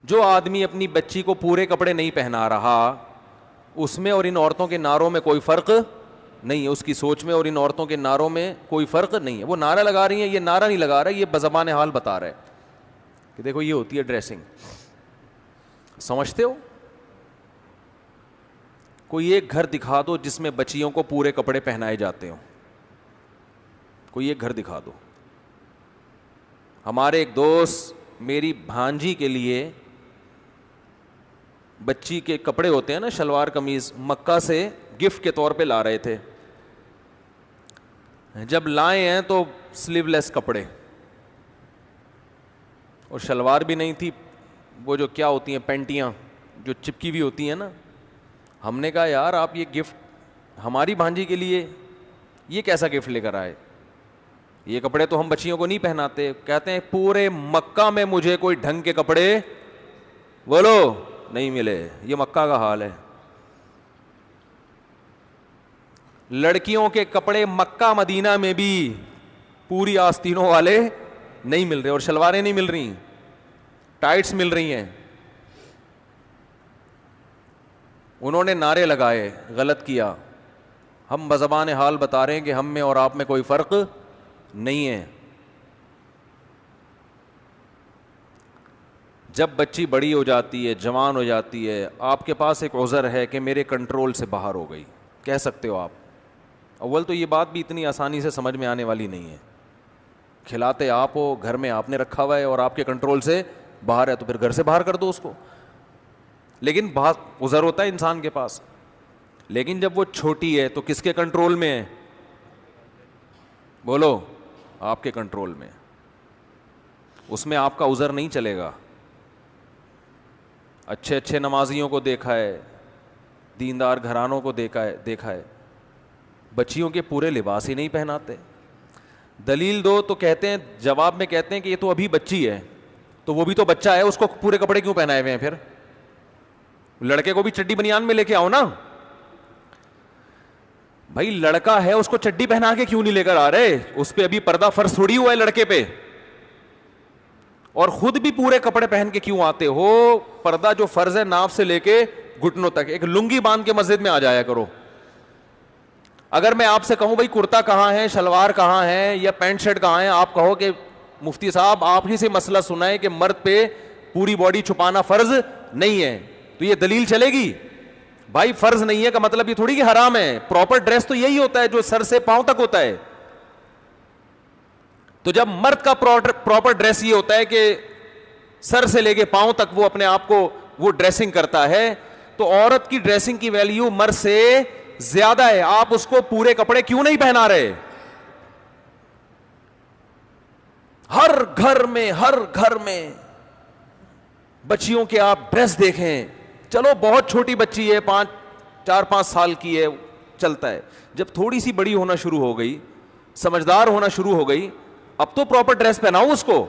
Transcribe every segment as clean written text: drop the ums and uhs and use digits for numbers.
جو آدمی اپنی بچی کو پورے کپڑے نہیں پہنا رہا اس میں اور ان عورتوں کے نعروں میں کوئی فرق نہیں ہے, اس کی سوچ میں اور ان عورتوں کے نعروں میں کوئی فرق نہیں ہے. وہ نعرہ لگا رہی ہیں, یہ نعرہ نہیں لگا رہا, یہ بزبان حال بتا رہا ہے کہ دیکھو یہ ہوتی ہے ڈریسنگ. سمجھتے ہو؟ کوئی ایک گھر دکھا دو جس میں بچیوں کو پورے کپڑے پہنائے جاتے ہوں, کوئی ایک گھر دکھا دو. ہمارے ایک دوست میری بھانجی کے لیے بچی کے کپڑے ہوتے ہیں نا, شلوار قمیض, مکہ سے گفٹ کے طور پہ لا رہے تھے. جب لائے ہیں تو سلیو لیس کپڑے اور شلوار بھی نہیں تھی, وہ جو کیا ہوتی ہیں پینٹیاں جو چپکی ہوئی ہوتی ہیں نا. ہم نے کہا یار آپ یہ گفٹ ہماری بھانجی کے لیے یہ کیسا گفٹ لے کر آئے, یہ کپڑے تو ہم بچیوں کو نہیں پہناتے. کہتے ہیں پورے مکہ میں مجھے کوئی ڈھنگ کے کپڑے بولو نہیں ملے. یہ مکہ کا حال ہے. لڑکیوں کے کپڑے مکہ مدینہ میں بھی پوری آستینوں والے نہیں مل رہے, اور شلواریں نہیں مل رہی, ٹائٹس مل رہی ہیں. انہوں نے نعرے لگائے, غلط کیا. ہم بزبان حال بتا رہے ہیں کہ ہم میں اور آپ میں کوئی فرق نہیں ہے. جب بچی بڑی ہو جاتی ہے, جوان ہو جاتی ہے, آپ کے پاس ایک عذر ہے کہ میرے کنٹرول سے باہر ہو گئی, کہہ سکتے ہو آپ. اول تو یہ بات بھی اتنی آسانی سے سمجھ میں آنے والی نہیں ہے. کھلاتے آپ ہو, گھر میں آپ نے رکھا ہوا ہے اور آپ کے کنٹرول سے باہر ہے, تو پھر گھر سے باہر کر دو اس کو. لیکن بہت عذر ہوتا ہے انسان کے پاس. لیکن جب وہ چھوٹی ہے تو کس کے کنٹرول میں ہے؟ بولو, آپ کے کنٹرول میں. اس میں آپ کا عذر نہیں چلے گا. اچھے اچھے نمازیوں کو دیکھا ہے, دیندار گھرانوں کو دیکھا ہے, بچیوں کے پورے لباس ہی نہیں پہناتے. دلیل دو تو کہتے ہیں, جواب میں کہتے ہیں کہ یہ تو ابھی بچی ہے, تو وہ بھی تو بچہ ہے, اس کو پورے کپڑے کیوں پہنائے ہوئے ہیں؟ پھر لڑکے کو بھی چڈی بنیان میں لے کے آؤ نا بھائی. لڑکا ہے, اس کو چڈی پہنا کے کیوں نہیں لے کر آ رہے؟ اس پہ ابھی پردہ فرض تھوڑی ہوا ہے لڑکے پہ. اور خود بھی پورے کپڑے پہن کے کیوں آتے ہو؟ پردہ جو فرض ہے ناف سے لے کے گھٹنوں تک, ایک لنگی باندھ کے مسجد میں آ جایا کرو. اگر میں آپ سے کہوں بھائی کرتا کہاں ہے, شلوار کہاں ہے, یا پینٹ شرٹ کہاں ہے, آپ کہو کہ مفتی صاحب آپ ہی سے مسئلہ سنا ہے کہ مرد پہ پوری باڈی چھپانا فرض نہیں ہے, تو یہ دلیل چلے گی؟ بھائی فرض نہیں ہے کا مطلب یہ تھوڑی کہ حرام ہے. پراپر ڈریس تو یہی ہوتا ہے جو سر سے پاؤں تک ہوتا ہے. تو جب مرد کا پراپر ڈریس یہ ہوتا ہے کہ سر سے لے کے پاؤں تک وہ اپنے آپ کو وہ ڈریسنگ کرتا ہے, تو عورت کی ڈریسنگ کی ویلیو مرد سے زیادہ ہے. آپ اس کو پورے کپڑے کیوں نہیں پہنا رہے؟ ہر گھر میں بچیوں کے آپ ڈریس دیکھیں. چلو بہت چھوٹی بچی ہے, 4-5 سال کی ہے, چلتا ہے. جب تھوڑی سی بڑی ہونا شروع ہو گئی, سمجھدار ہونا شروع ہو گئی, اب تو پراپر ڈریس پہناؤ اس کو.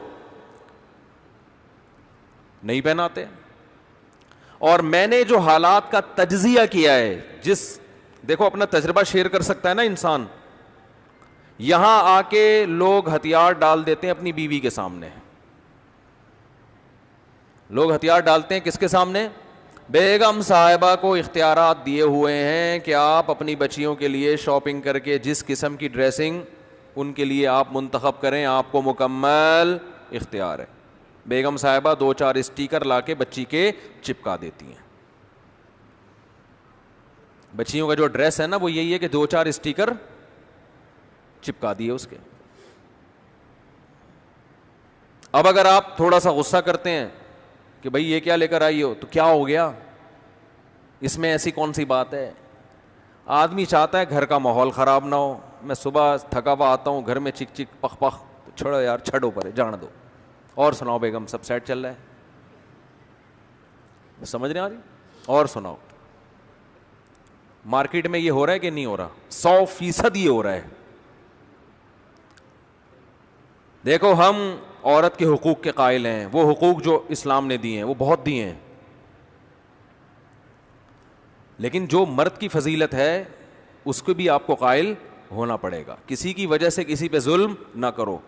نہیں پہناتے. اور میں نے جو حالات کا تجزیہ کیا ہے, دیکھو اپنا تجربہ شیئر کر سکتا ہے نا انسان. یہاں آ کے لوگ ہتھیار ڈال دیتے ہیں اپنی بیوی کے سامنے. لوگ ہتھیار ڈالتے ہیں کس کے سامنے؟ بیگم صاحبہ کو اختیارات دیے ہوئے ہیں کہ آپ اپنی بچیوں کے لیے شاپنگ کر کے جس قسم کی ڈریسنگ ان کے لیے آپ منتخب کریں, آپ کو مکمل اختیار ہے. بیگم صاحبہ 2-4 اسٹیکر لا کے بچی کے چپکا دیتی ہیں. بچیوں کا جو ڈریس ہے نا وہ یہی ہے کہ 2-4 اسٹیکر چپکا دیے اس کے. اب اگر آپ تھوڑا سا غصہ کرتے ہیں کہ بھائی یہ کیا لے کر آئی ہو, تو کیا ہو گیا اس میں, ایسی کون سی بات ہے؟ آدمی چاہتا ہے گھر کا ماحول خراب نہ ہو. میں صبح تھکا ہوا آتا ہوں, گھر میں چک چک پخ پخ, چھوڑو یار, چھڑو پرے, جان دو. اور سناؤ بیگم, سب سیٹ چل رہا ہے؟ سمجھ رہے ہیں؟ اور سناؤ, مارکیٹ میں یہ ہو رہا ہے کہ نہیں ہو رہا؟ 100% یہ ہو رہا ہے. دیکھو ہم عورت کے حقوق کے قائل ہیں, وہ حقوق جو اسلام نے دیے ہیں وہ بہت دیے ہیں, لیکن جو مرد کی فضیلت ہے اس کو بھی آپ کو قائل ہونا پڑے گا. کسی کی وجہ سے کسی پہ ظلم نہ کرو.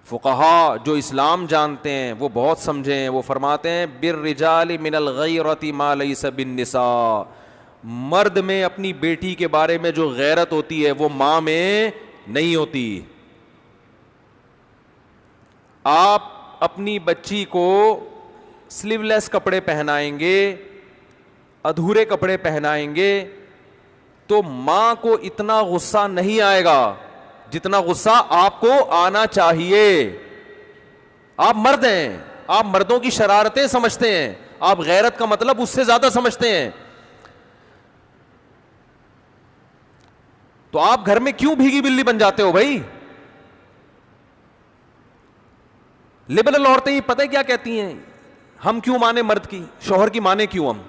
فقہا جو اسلام جانتے ہیں وہ بہت سمجھے ہیں, وہ فرماتے ہیں بالرجال من الغیرۃ ما لیس بالنساء, مرد میں اپنی بیٹی کے بارے میں جو غیرت ہوتی ہے وہ ماں میں نہیں ہوتی. آپ اپنی بچی کو سلیو لیس کپڑے پہنائیں گے, ادھورے کپڑے پہنائیں گے, تو ماں کو اتنا غصہ نہیں آئے گا جتنا غصہ آپ کو آنا چاہیے. آپ مرد ہیں, آپ مردوں کی شرارتیں سمجھتے ہیں, آپ غیرت کا مطلب اس سے زیادہ سمجھتے ہیں. تو آپ گھر میں کیوں بھیگی بلی بن جاتے ہو بھائی؟ لبرل عورتیں ہی پتہ کیا کہتی ہیں, ہم کیوں مانے مرد کی, شوہر کی مانے کیوں ہم.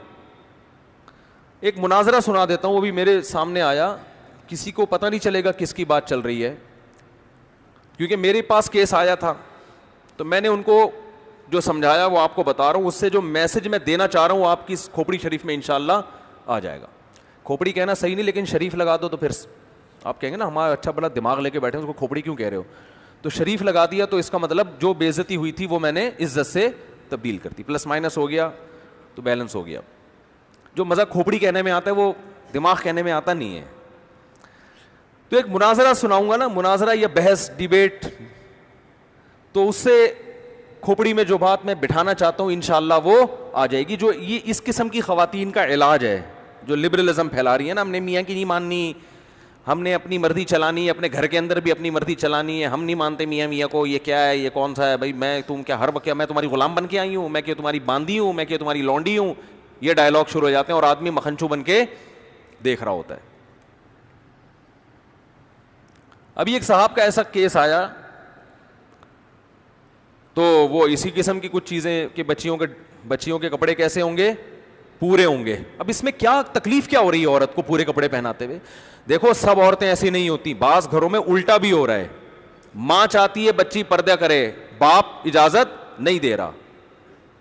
ایک مناظرہ سنا دیتا ہوں, وہ بھی میرے سامنے آیا, کسی کو پتہ نہیں چلے گا کس کی بات چل رہی ہے, کیونکہ میرے پاس کیس آیا تھا تو میں نے ان کو جو سمجھایا وہ آپ کو بتا رہا ہوں. اس سے جو میسج میں دینا چاہ رہا ہوں آپ کی کھوپڑی شریف میں انشاءاللہ آ جائے گا. کھوپڑی کہنا صحیح نہیں, لیکن شریف لگا دو تو پھر آپ کہیں گے نا ہمارا اچھا بڑا دماغ لے کے بیٹھے اس کو کھوپڑی کیوں کہہ رہے ہو. تو شریف لگا دیا تو اس کا مطلب جو بے عزتی ہوئی تھی وہ میں نے عزت سے تبدیل کر دی, پلس مائنس ہو گیا تو بیلنس ہو گیا. جو مزہ کھوپڑی کہنے میں آتا ہے وہ دماغ کہنے میں آتا نہیں ہے. تو ایک مناظرہ سناؤں گا نا, مناظرہ یا بحث ڈیبیٹ, تو اس سے کھوپڑی میں جو بات میں بٹھانا چاہتا ہوں انشاءاللہ وہ آ جائے گی. جو یہ اس قسم کی خواتین کا علاج ہے جو لبرلزم پھیلا رہی ہے نا, ہم نے میاں کی نہیں ماننی, ہم نے اپنی مرضی چلانی ہے, اپنے گھر کے اندر بھی اپنی مرضی چلانی ہے, ہم نہیں مانتے میاں کو, یہ کیا ہے, یہ کون سا ہے بھائی, میں تم کیا ہر وقت میں تمہاری غلام بن کے آئی ہوں, میں کہ تمہاری باندھی ہوں, میں کہ تمہاری لونڈی ہوں. یہ ڈائلاگ شروع ہو جاتے ہیں اور آدمی مکھنچو بن کے دیکھ رہا ہوتا ہے. ابھی ایک صاحب کا ایسا کیس آیا تو وہ اسی قسم کی کچھ چیزیں کہ بچیوں کے کپڑے کیسے ہوں گے, پورے ہوں گے. اب اس میں کیا تکلیف کیا ہو رہی ہے عورت کو پورے کپڑے پہناتے ہوئے؟ دیکھو سب عورتیں ایسی نہیں ہوتی, بعض گھروں میں الٹا بھی ہو رہا ہے. ماں چاہتی ہے بچی پردہ کرے, باپ اجازت نہیں دے رہا,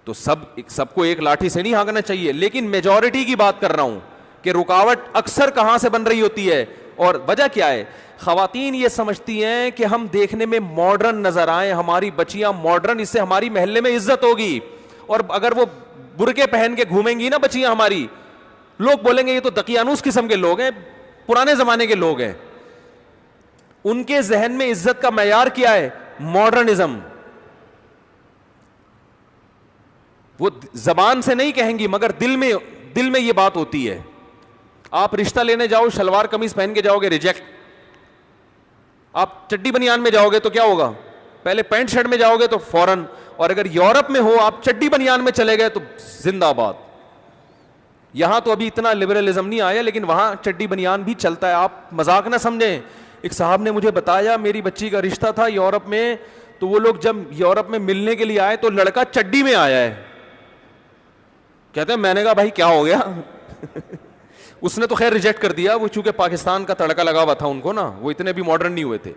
تو سب کو ایک لاٹھی سے نہیں ہانکنا چاہیے. لیکن میجورٹی کی بات کر رہا ہوں کہ رکاوٹ اکثر کہاں سے بن رہی ہوتی ہے اور وجہ کیا ہے. خواتین یہ سمجھتی ہیں کہ ہم دیکھنے میں ماڈرن نظر آئیں, ہماری بچیاں ماڈرن, اس سے ہماری محلے میں عزت ہوگی. اور اگر وہ برقعے پہن کے گھومیں گی نا بچیاں ہماری, لوگ بولیں گے یہ تو دقیانوس قسم کے لوگ ہیں, پرانے زمانے کے لوگ ہیں. ان کے ذہن میں عزت کا معیار کیا ہے؟ ماڈرنزم. وہ زبان سے نہیں کہیں گی مگر دل میں یہ بات ہوتی ہے. آپ رشتہ لینے جاؤ شلوار قمیض پہن کے جاؤ گے, ریجیکٹ. آپ چڈی بنیان میں جاؤ گے تو کیا ہوگا؟ پہلے پینٹ شرٹ میں جاؤ گے تو فوراً. اور اگر یورپ میں ہو آپ چڈی بنیان میں چلے گئے تو زندہ باد. یہاں تو ابھی اتنا لبرلزم نہیں آیا لیکن وہاں چڈی بنیان بھی چلتا ہے, آپ مذاق نہ سمجھیں. ایک صاحب نے مجھے بتایا میری بچی کا رشتہ تھا یورپ میں, تو وہ لوگ جب یورپ میں ملنے کے لیے آئے تو لڑکا چڈی میں آیا ہے. کہتے ہیں, میں نے کہا بھائی کیا ہو گیا اس نے تو خیر ریجیکٹ کر دیا, وہ چونکہ پاکستان کا تڑکا لگا ہوا تھا ان کو نا, وہ اتنے بھی ماڈرن نہیں ہوئے تھے.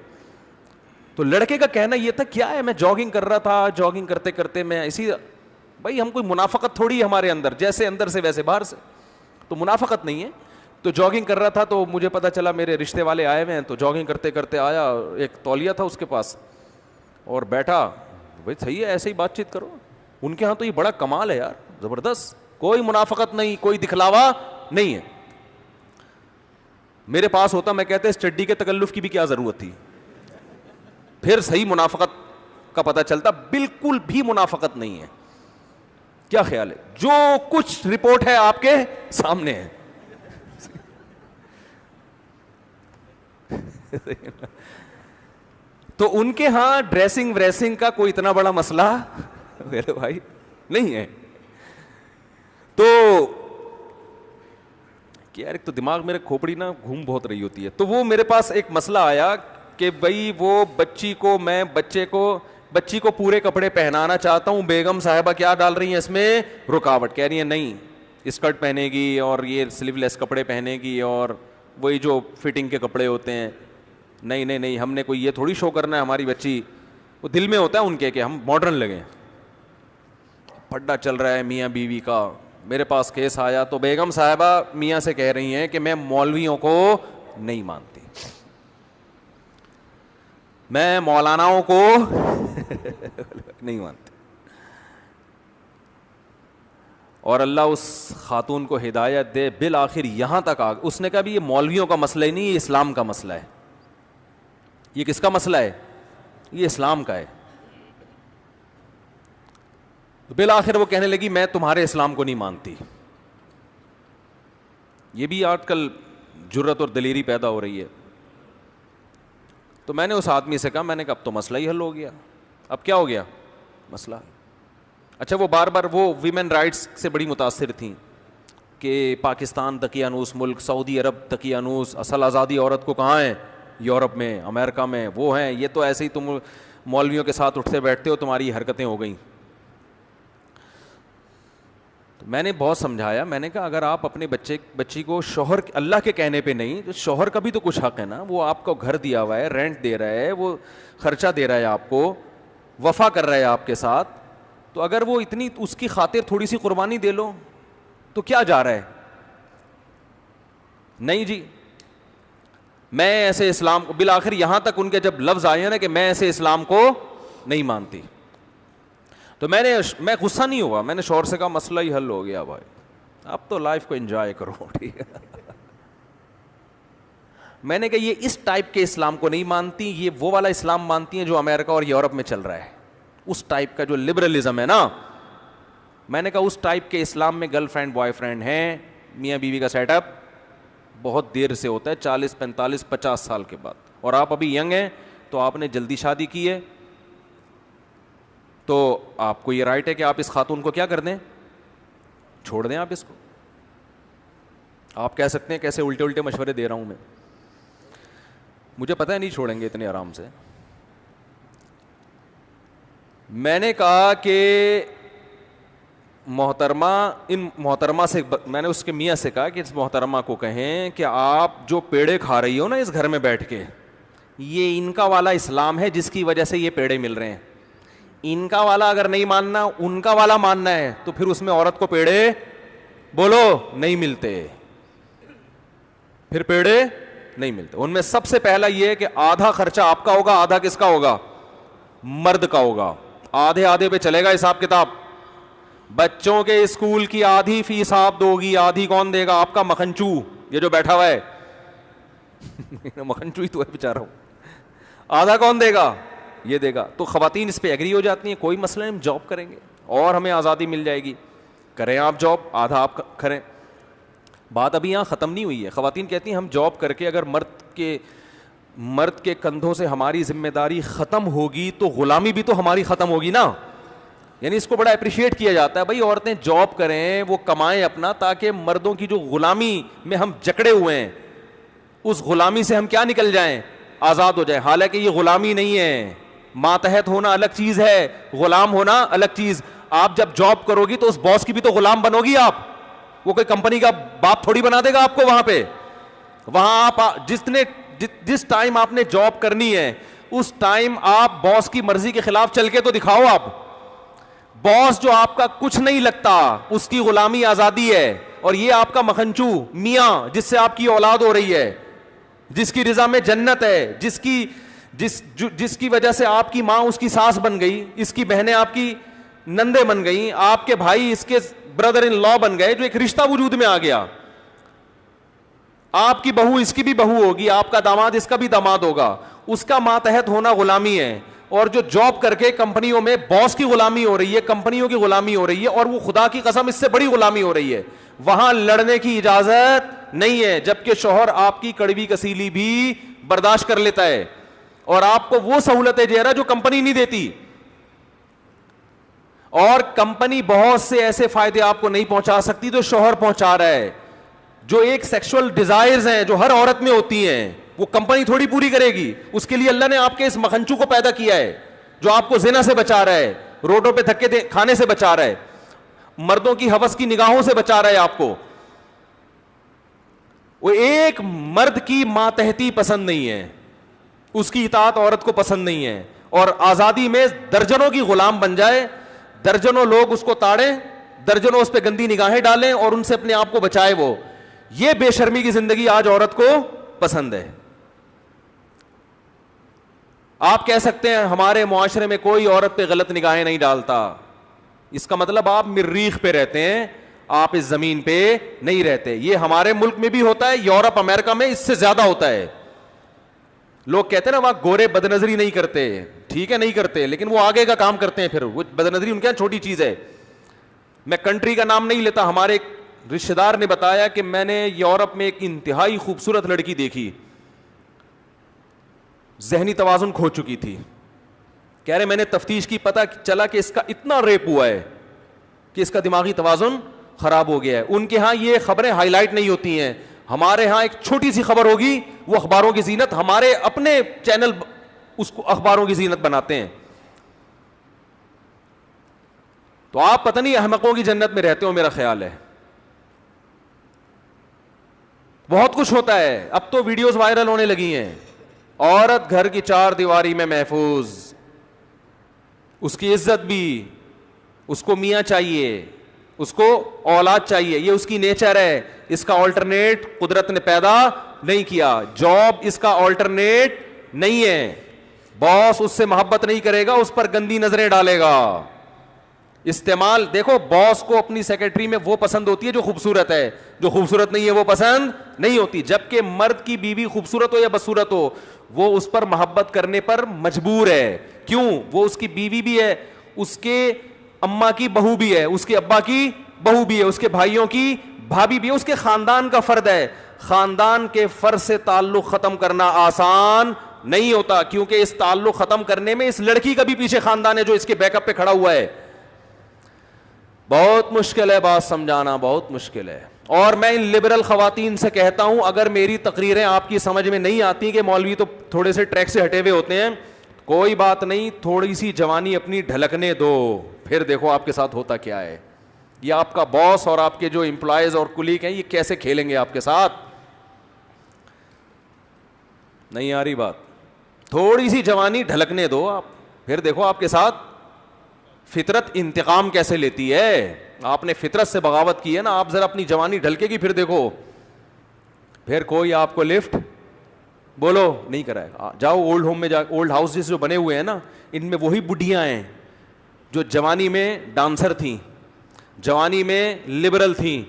تو لڑکے کا کہنا یہ تھا کیا ہے, میں جاگنگ کر رہا تھا, جاگنگ کرتے کرتے میں اسی, بھائی ہم کوئی منافقت تھوڑی ہے ہمارے اندر, جیسے اندر سے ویسے باہر سے, تو منافقت نہیں ہے. تو جاگنگ کر رہا تھا تو مجھے پتا چلا میرے رشتے والے آئے ہوئے ہیں, تو جاگنگ کرتے کرتے آیا, ایک تولیہ تھا اس کے پاس اور بیٹھا. بھائی صحیح ہے ایسے ہی بات چیت کرو. ان کے ہاں تو یہ بڑا کمال ہے یار, زبردست, کوئی منافقت نہیں, کوئی دکھلاوا نہیں ہے. میرے پاس ہوتا میں کہتے اس چڈی کے تکلف کی بھی کیا ضرورت تھی, پھر صحیح منافقت کا پتہ چلتا. بالکل بھی منافقت نہیں ہے. کیا خیال ہے؟ جو کچھ رپورٹ ہے آپ کے سامنے ہے. تو ان کے ہاں ڈریسنگ وریسنگ کا کوئی اتنا بڑا مسئلہ میرے بھائی نہیں ہے. تو یار ایک تو دماغ میرے کھوپڑی نا گھوم بہت رہی ہوتی ہے. تو وہ میرے پاس ایک مسئلہ آیا کہ بھائی وہ بچی کو پورے کپڑے پہنانا چاہتا ہوں, بیگم صاحبہ کیا ڈال رہی ہیں اس میں رکاوٹ, کہہ رہی ہیں نہیں اسکرٹ پہنے گی اور یہ سلیو لیس کپڑے پہنے گی اور وہی جو فٹنگ کے کپڑے ہوتے ہیں. نہیں ہم نے کوئی یہ تھوڑی شو کرنا ہے, ہماری بچی, وہ دل میں ہوتا ہے ان کے کہ ہم ماڈرن لگیں. پھڈا چل رہا ہے میاں بیوی کا. میرے پاس کیس آیا تو بیگم صاحبہ میاں سے کہہ رہی ہیں کہ میں مولویوں کو نہیں مانتی, میں مولاناؤں کو نہیں مانتے. اور اللہ اس خاتون کو ہدایت دے, بالآخر یہاں تک آ, اس نے کہا بھی یہ مولویوں کا مسئلہ ہی نہیں, یہ اسلام کا مسئلہ ہے. یہ کس کا مسئلہ ہے؟ یہ اسلام کا ہے. بالآخر وہ کہنے لگی میں تمہارے اسلام کو نہیں مانتی. یہ بھی آج کل جرت اور دلیری پیدا ہو رہی ہے. تو میں نے اس آدمی سے کہا, میں نے کہا اب تو مسئلہ ہی حل ہو گیا. اب کیا ہو گیا مسئلہ؟ اچھا وہ بار بار وہ ویمن رائٹس سے بڑی متاثر تھیں کہ پاکستان دقیانوس ملک, سعودی عرب دقیانوس, اصل آزادی عورت کو کہاں ہے؟ یورپ میں, امریکہ میں وہ ہیں. یہ تو ایسے ہی تم مولویوں کے ساتھ اٹھتے بیٹھتے ہو, تمہاری حرکتیں ہو گئیں. تو میں نے بہت سمجھایا, میں نے کہا اگر آپ اپنے بچی کو شوہر اللہ کے کہنے پہ نہیں, تو شوہر کا بھی تو کچھ حق ہے نا. وہ آپ کو گھر دیا ہوا ہے, رینٹ دے رہا ہے, وہ خرچہ دے رہا ہے آپ کو, وفا کر رہا ہے آپ کے ساتھ. تو اگر وہ اتنی اس کی خاطر تھوڑی سی قربانی دے لو تو کیا جا رہا ہے؟ نہیں جی میں ایسے اسلام کو, بالآخر یہاں تک ان کے جب لفظ آئے ہیں نا کہ میں ایسے اسلام کو نہیں مانتی, تو میں غصہ نہیں ہوا. میں نے شوہر سے کہا مسئلہ ہی حل ہو گیا بھائی, اب تو لائف کو انجوائے کرو. ٹھیک ہے. میں نے کہا یہ اس ٹائپ کے اسلام کو نہیں مانتی, یہ وہ والا اسلام مانتی ہیں جو امریکہ اور یورپ میں چل رہا ہے, اس ٹائپ کا جو لبرلزم ہے نا. میں نے کہا اس ٹائپ کے اسلام میں گرل فرینڈ بوائے فرینڈ ہیں, میاں بیوی کا سیٹ اپ بہت دیر سے ہوتا ہے, 40 45 50 سال کے بعد. اور آپ ابھی ینگ ہیں تو آپ نے جلدی شادی کی ہے, تو آپ کو یہ رائٹ ہے کہ آپ اس خاتون کو کیا کر دیں, چھوڑ دیں. آپ اس کو آپ کہہ سکتے ہیں کیسے الٹے الٹے مشورے دے رہا ہوں میں, مجھے پتہ ہے نہیں چھوڑیں گے اتنے آرام سے. میں نے کہا کہ محترمہ سے میں نے اس کے میاں سے کہا کہ اس محترمہ کو کہیں کہ آپ جو پیڑے کھا رہی ہو نا اس گھر میں بیٹھ کے, یہ ان کا والا اسلام ہے جس کی وجہ سے یہ پیڑے مل رہے ہیں. ان کا والا اگر نہیں ماننا, ان کا والا ماننا ہے, تو پھر اس میں عورت کو پیڑے بولو نہیں ملتے, پھر پیڑے نہیں ملتے. ان میں سب سے پہلا یہ ہے کہ آدھا خرچہ آپ کا ہوگا, آدھا کس کا ہوگا؟ مرد کا ہوگا. آدھے آدھے پہ چلے گا حساب کتاب. بچوں کے اسکول کی آدھی فیس آپ دو گی, آدھی کون دے گا؟ آپ کا مکھنچو, یہ جو بیٹھا ہوا ہے مکھنچو ہی تو ہے بیچارہ. آدھا کون دے گا؟ یہ دے گا. تو خواتین اس پہ ایگری ہو جاتی ہیں, کوئی مسئلہ نہیں, ہم جاب کریں گے اور ہمیں آزادی مل جائے گی. کریں آپ جاب, آدھا آپ کریں. بات ابھی یہاں ختم نہیں ہوئی ہے. خواتین کہتی ہیں ہم جاب کر کے اگر مرد کے کندھوں سے ہماری ذمہ داری ختم ہوگی تو غلامی بھی تو ہماری ختم ہوگی نا. یعنی اس کو بڑا اپریشیٹ کیا جاتا ہے, بھائی عورتیں جاب کریں, وہ کمائیں اپنا, تاکہ مردوں کی جو غلامی میں ہم جکڑے ہوئے ہیں اس غلامی سے ہم کیا نکل جائیں, آزاد ہو جائیں. حالانکہ یہ غلامی نہیں ہے, ماتحت ہونا الگ چیز ہے, غلام ہونا الگ چیز. آپ جب جاب کرو گی تو اس باس کی بھی تو غلام بنو گی آپ, وہ کوئی کمپنی کا باپ تھوڑی بنا دے گا آپ کو. وہاں پہ وہاں آپ جس ٹائم آپ نے جاب کرنی ہے اس ٹائم آپ باس کی مرضی کے خلاف چل کے تو دکھاؤ. آپ باس جو آپ کا کچھ نہیں لگتا, اس کی غلامی آزادی ہے, اور یہ آپ کا مکھنچو میاں جس سے آپ کی اولاد ہو رہی ہے, جس کی رضا میں جنت ہے, جس کی وجہ سے آپ کی ماں اس کی ساس بن گئی, اس کی بہنیں آپ کی نندے بن گئی, آپ کے بھائی اس کے بردر ان لا بن گئے, جو ایک رشتہ وجود میں آ گیا. آپ کی بہو اس کی بھی بہو ہوگی, آپ کا داماد اس کا بھی داماد ہوگا. اس کا ماتحت ہونا غلامی ہے. اور جو جاب کر کے کمپنیوں میں باس کی غلامی ہو رہی ہے, کمپنیوں کی غلامی ہو رہی ہے, اور وہ خدا کی قسم اس سے بڑی غلامی ہو رہی ہے, وہاں لڑنے کی اجازت نہیں ہے. جبکہ شوہر آپ کی کڑوی کسیلی بھی برداشت کر لیتا ہے, اور آپ کو وہ سہولتیں دے رہا جو کمپنی نہیں دیتی. اور کمپنی بہت سے ایسے فائدے آپ کو نہیں پہنچا سکتی جو شوہر پہنچا رہا ہے. جو ایک سیکشل ڈیزائرز ہیں جو ہر عورت میں ہوتی ہیں, وہ کمپنی تھوڑی پوری کرے گی. اس کے لیے اللہ نے آپ کے اس مکھنچو کو پیدا کیا ہے جو آپ کو زنا سے بچا رہا ہے, روڈوں پہ دھکے کھانے سے بچا رہا ہے, مردوں کی ہوس کی نگاہوں سے بچا رہا ہے آپ کو. وہ ایک مرد کی ماتحتی پسند نہیں ہے, اس کی اطاعت عورت کو پسند نہیں ہے, اور آزادی میں درجنوں کی غلام بن جائے, درجنوں لوگ اس کو تاڑیں, درجنوں اس پہ گندی نگاہیں ڈالیں اور ان سے اپنے آپ کو بچائے. وہ یہ بے شرمی کی زندگی آج عورت کو پسند ہے. آپ کہہ سکتے ہیں ہمارے معاشرے میں کوئی عورت پہ غلط نگاہیں نہیں ڈالتا، اس کا مطلب آپ مریخ پہ رہتے ہیں، آپ اس زمین پہ نہیں رہتے. یہ ہمارے ملک میں بھی ہوتا ہے، یورپ امریکہ میں اس سے زیادہ ہوتا ہے. لوگ کہتے ہیں نا وہاں گورے بد نظری نہیں کرتے، ٹھیک ہے نہیں کرتے، لیکن وہ آگے کا کام کرتے ہیں، پھر وہ بد نظری ان کے یہاں چھوٹی چیز ہے. میں کنٹری کا نام نہیں لیتا، ہمارے ایک رشتے دار نے بتایا کہ میں نے یورپ میں ایک انتہائی خوبصورت لڑکی دیکھی، ذہنی توازن کھو چکی تھی. کہہ رہے میں نے تفتیش کی، پتہ چلا کہ اس کا اتنا ریپ ہوا ہے کہ اس کا دماغی توازن خراب ہو گیا ہے. ان کے ہاں یہ خبریں ہائی لائٹ نہیں ہوتی ہیں، ہمارے ہاں ایک چھوٹی سی خبر ہوگی وہ اخباروں کی زینت، ہمارے اپنے چینل اس کو اخباروں کی زینت بناتے ہیں. تو آپ پتہ نہیں احمقوں کی جنت میں رہتے ہو، میرا خیال ہے. بہت کچھ ہوتا ہے، اب تو ویڈیوز وائرل ہونے لگی ہیں، عورت گھر کی چار دیواری میں محفوظ، اس کی عزت بھی، اس کو میاں چاہیے، اس کو اولاد چاہیے، یہ اس کی نیچر ہے، اس کا آلٹرنیٹ قدرت نے پیدا نہیں کیا. جاب اس کا آلٹرنیٹ نہیں ہے. باس اس سے محبت نہیں کرے گا، اس پر گندی نظریں ڈالے گا. استعمال دیکھو، باس کو اپنی سیکرٹری میں وہ پسند ہوتی ہے جو خوبصورت ہے، جو خوبصورت نہیں ہے وہ پسند نہیں ہوتی. جبکہ مرد کی بیوی خوبصورت ہو یا بدصورت ہو، وہ اس پر محبت کرنے پر مجبور ہے. کیوں؟ وہ اس کی بیوی بھی ہے، اس کے اماں کی بہو بھی ہے، اس کے ابا کی بہو بھی ہے، اس کے بھائیوں کی بھابھی بھی ہے، اس کے خاندان کا فرد ہے. خاندان کے فرد سے تعلق ختم کرنا آسان نہیں ہوتا، کیونکہ اس تعلق ختم کرنے میں اس لڑکی کا بھی پیچھے خاندان ہے جو اس کے بیک اپ پہ کھڑا ہوا ہے. بہت مشکل ہے بات سمجھانا، بہت مشکل ہے. اور میں ان لبرل خواتین سے کہتا ہوں، اگر میری تقریریں آپ کی سمجھ میں نہیں آتی کہ مولوی تو تھوڑے سے ٹریک سے ہٹے ہوئے ہوتے ہیں، کوئی بات نہیں، تھوڑی سی جوانی اپنی ڈھلکنے دو، پھر دیکھو آپ کے ساتھ ہوتا کیا ہے. یہ آپ کا باس اور آپ کے جو امپلائیز اور کلیگ ہیں، یہ کیسے کھیلیں گے آپ کے ساتھ. نہیں آ رہی بات؟ تھوڑی سی جوانی ڈھلکنے دو آپ، پھر دیکھو آپ کے ساتھ فطرت انتقام کیسے لیتی ہے. آپ نے فطرت سے بغاوت کی ہے نا، آپ ذرا اپنی جوانی ڈھلکے گی، پھر دیکھو، پھر کوئی آپ کو لفٹ بولو نہیں کرائے گا. جاؤ اولڈ ہوم میں، جا اولڈ ہاؤسز جو بنے ہوئے ہیں نا، ان میں وہی بڈھیاں ہیں جو جوانی میں ڈانسر تھیں، جوانی میں لبرل تھیں.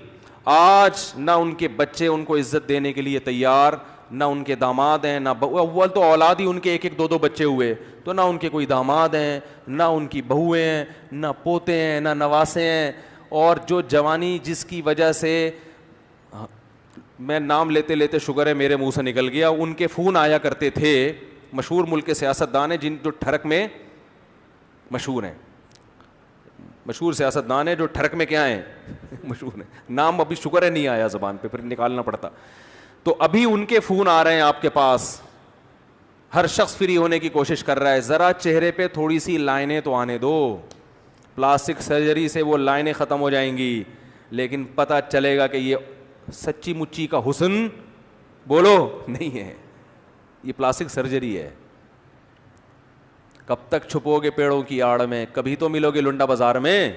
آج نہ ان کے بچے ان کو عزت دینے کے لیے تیار، نہ ان کے داماد ہیں، نہ اول تو اولاد ہی ان کے ایک ایک دو دو بچے ہوئے، تو نہ ان کے کوئی داماد ہیں، نہ ان کی بہویں ہیں، نہ پوتے ہیں، نہ نواسے ہیں. اور جو جوانی جس کی وجہ سے، میں نام لیتے لیتے شکر ہے میرے منہ سے نکل گیا، ان کے فون آیا کرتے تھے، مشہور ملک کے سیاستدان ہیں جن جو ٹھرک میں مشہور ہیں، مشہور سیاستدان ہیں جو ٹھرک میں کیا ہیں مشہور ہیں. نام ابھی شکر ہے نہیں آیا زبان پہ، پھر نکالنا پڑتا. تو ابھی ان کے فون آ رہے ہیں آپ کے پاس، ہر شخص فری ہونے کی کوشش کر رہا ہے. ذرا چہرے پہ تھوڑی سی لائنیں تو آنے دو، پلاسٹک سرجری سے وہ لائنیں ختم ہو جائیں گی، لیکن پتہ چلے گا کہ یہ سچی مچی کا حسن بولو نہیں ہے، یہ پلاسٹک سرجری ہے. کب تک چھپو گے پیڑوں کی آڑ میں، کبھی تو ملو گے لنڈا بازار میں.